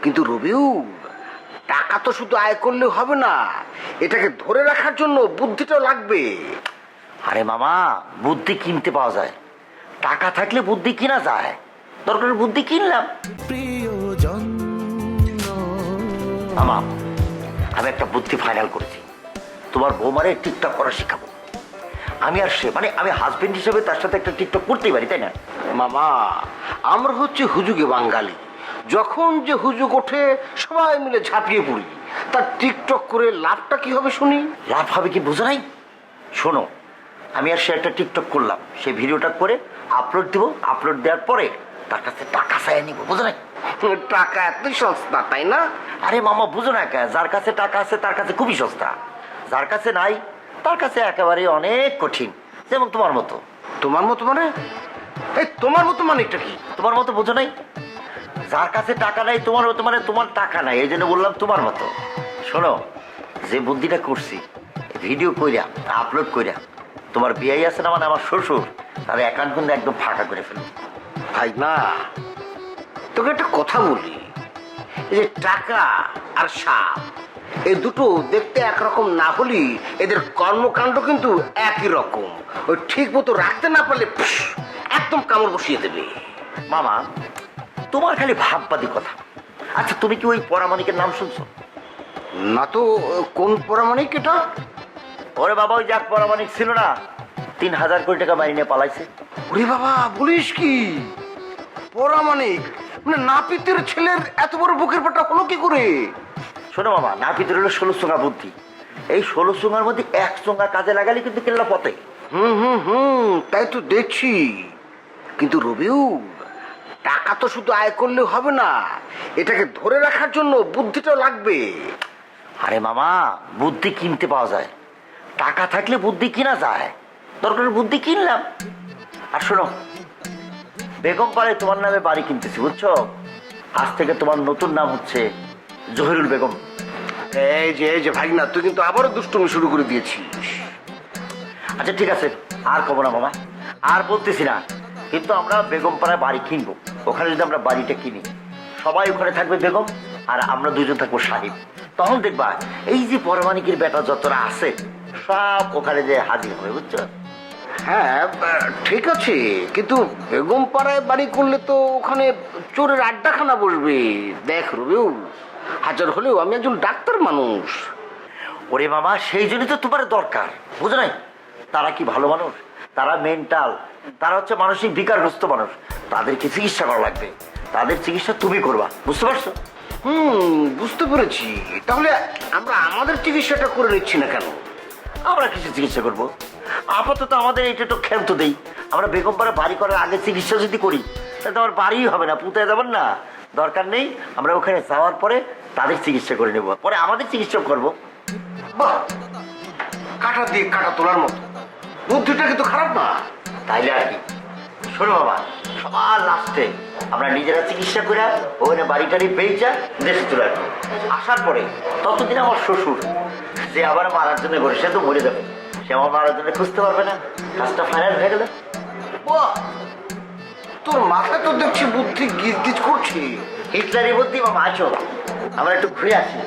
কিন্তু রবিউ, টাকা তো শুধু আয় করলে হবে না, এটাকে ধরে রাখার জন্য বুদ্ধিটাও লাগবে। আরে মামা, বুদ্ধি কিনতে পাওয়া যায়, টাকা থাকলে বুদ্ধি কিনা যায়। দরকার বুদ্ধি কিনলাম। মামা, আমি একটা বুদ্ধি ফাইনাল করেছি। তোমার বৌমারে টিকটক করা শিখাবো। আমি আর সে, মানে আমি হাজবেন্ড হিসেবে তার সাথে একটা টিকটক করতেই পারি, তাই না? মামা, আমরা হচ্ছে হুজুগে বাঙালি, যখন যে হুজুগ ওঠে সবাই মিলে ঝাঁপিয়ে পড়ি। তার টিকটক করে লাভটা কি হবে শুনি? লাভ হবে কি বুঝো নাই? শোনো, আমি আর সে একটা টিকটক করলাম, সেই ভিডিওটা করে আপলোড দিব। আপলোড দেওয়ার পরে তার কাছে টাকা চাই নিব, বুঝো নাই? টাকা এত সস্তা, তাই না? আরে মামা বুঝো না, যার কাছে টাকা আছে তার কাছে খুবই সস্তা, যার কাছে নাই তার কাছে একেবারে অনেক কঠিন। যেমন তোমার মতো। তোমার মতো মানে? এই তোমার মতো মানে এটা কি? তোমার মতো বুঝো নাই? যার কাছে টাকা নাই তোমার মতো মানে তোমার টাকা নাই, এই জন্য বললাম তোমার মতো। শোনো, যে বুদ্ধিটা করছি, ভিডিও কইরা আপলোড কইরা তোমার বিয়াই আছে না, মানে আমার শ্বশুর, তার অ্যাকাউন্ট কিন্তু একদম ফাঁকা করে ফেলবো। ভাই না, তোকে একটা কথা বলি, এই যে টাকা আর সাপ, এই দুটো দেখতে একরকম না হলেই এদের কর্মকাণ্ড কিন্তু একই রকম। ওই ঠিক মতো রাখতে না পারলে একদম কামড় বসিয়ে দেবে। মামা, তোমার খালি ভাববাদী কথা। আচ্ছা, তুমি কি ওই পরামানিকের নাম শুনছো? না তো। কোন পরামানিক এটা? ওরে বাবা, ওই যাক পরামানিক ছিল না, ৩,০০০ কোটি টাকা মাইনে পালাইছে। ওরে বাবা, বলিস কি? পরামানিক মানে নাপিতের ছেলের এত বড় বুকের পাটা হলো কি করে? শোনো মামা, নাপিতের হলো ১৬ চোঙা বুদ্ধি। এই ১৬ চোঙার মধ্যে এক চোঙা কাজে লাগালে কিন্তু কেল্লা পথে। তাই তো দেখছি। কিন্তু রবিউ, টাকা তো শুধু আয় করলে হবে না, এটাকে ধরে রাখার জন্য বুদ্ধিটাও লাগবে। আরে মামা, বুদ্ধি কিনতে পাওয়া যায়, টাকা থাকলে বুদ্ধি কিনা যায়। দরকার বুদ্ধি কিনলাম। আর শোনো, বেগম পাড়ায় তোমার নামে বাড়ি কিনতেছি, বুঝছো? আজ থেকে তোমার নতুন নাম হচ্ছে জহিরুল বেগম। এই যে ভাই না, তুই কিন্তু আবারও দুষ্টুমি শুরু করে দিয়েছিস। আচ্ছা ঠিক আছে, আর কব না মামা, আর বলতেছি না। কিন্তু আমরা বেগম পাড়ায় বাড়ি কিনবো। ওখানে যদি আমরা বাড়িটা কিনি, সবাই ওখানে থাকবে বেগম, আর আমরা দুজন থাকবো সাহিব। তখন দেখবা এই যে পরমানিকের বেটা যতটা আছে সব ওখানে যে হাজির হবে, বুঝছো? হ্যাঁ ঠিক আছে, কিন্তু বেগম পাড়ায় বাড়ি করলে তো ওখানে চোরের আড্ডাখানা বসবে। দেখ রবিউ, হাজার হলেও আমি একজন ডাক্তার মানুষ। ওরে মামা, সেই জন্যই তো তোমার দরকার, বুঝো নাই? তারা কি ভালো মানুষ? তারা মেন্টাল, তারা হচ্ছে মানসিক বিকারগ্রস্ত মানুষ। তাদেরকে চিকিৎসা করা লাগবে, তাদের চিকিৎসা তুমি করবা, বুঝতে পারছো? বুঝতে পেরেছি। তাহলে আমরা আমাদের চিকিৎসাটা করে নিচ্ছি না কেন? আমরা কিছু চিকিৎসা করবো আপাতত, আমাদের এটা তো ক্ষান্ত দেই। আমরা বেগম পাড়া বাড়ি করার আগে চিকিৎসা যদি করি, তাহলে তো আমার বাড়িই হবে না, পুঁতে যাবেন না। দরকার নেই, আমরা ওখানে যাওয়ার পরে তাদের চিকিৎসা করে নেবো, পরে আমাদের চিকিৎসা করবো। বাহ, কাটা দিয়ে কাটা তোলার মতো বুদ্ধিটা কিন্তু খারাপ না। তাইলে আর কি? শোনো বাবা, সবার লাস্টে আমরা নিজেরা চিকিৎসা করে ওখানে বাড়িটারি বেচা দেশে চলে আসবো। আসার পরে ততদিন আমার শ্বশুর, যে আবার মারার জন্য করে, সে তো মরে যাবে, সে আমার মারার জন্য খুঁজতে পারবে না। কাজটা ফাইনাল হয়ে গেলে। বাহ, তোর মাথায় তো দেখছি বুদ্ধি গিজ গিজ করছি। হিটলারি বুদ্ধি। বাবা আসো, আমরা একটু ঘুরে আসি।